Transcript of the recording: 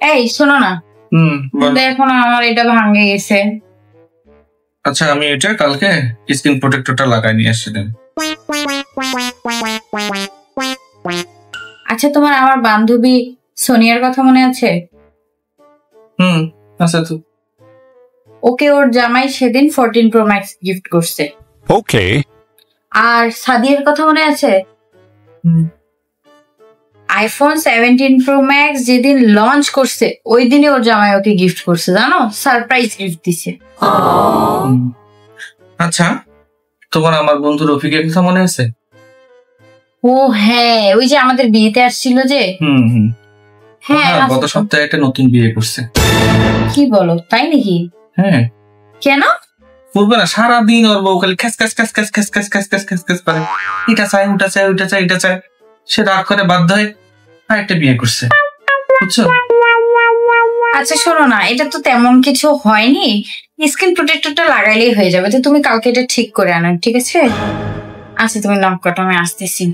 এই শোনো না, বল। এখন আমার এটা ভাঙে গেছে। আচ্ছা আমি এটা কালকে স্ক্রিন প্রোটেক্টরটা লাগাই নিয়ে আসছি দেন। আচ্ছা তোমার আমার বান্ধবী সোনিয়ার কথা মনে আছে? আচ্ছা তো ওকে ওর জামাই সেদিন 14 Pro Max গিফট করছে। ওকে। আর সাদিয়ার কথা মনে আছে? আইফোন 17 Pro Max যেদিন লঞ্চ করছে ওই দিনে ওর জামাই ওকে গিফট করছে, জানো? সারপ্রাইজ গিফট দিছে। আচ্ছা তোমার আমার বন্ধু রফিকের কথা মনে আছে? ও হ্যাঁ, ওই যে আমাদের বিয়েতে আসছিল যে। হ্যাঁ, গত সপ্তাহে একটা নতুন বিয়ে করছে। কি বলো, তাই নাকি? হ্যাঁ। কেন? বলবে না, সারাদিন ওর বউ খালি খ্যাস খ্যাস খ্যাস খ্যাস খ্যাস খ্যাস খ্যাস খ্যাস খ্যাস খ্যাস করে, এটা চাই ওটা চাই ওটা চাই এটা চাই। সে রাগ করে বাধ্য হয়ে আরেকটা বিয়ে করছে, বুঝছো? আচ্ছা শোনো না, এটা তো তেমন কিছু হয়নি, স্ক্রিন প্রোটেক্টরটা লাগাইলেই হয়ে যাবে। তো তুমি কালকে এটা ঠিক করে আনো, ঠিক আছে? আচ্ছা তুমি নক কাটো, আমি আসতেছি।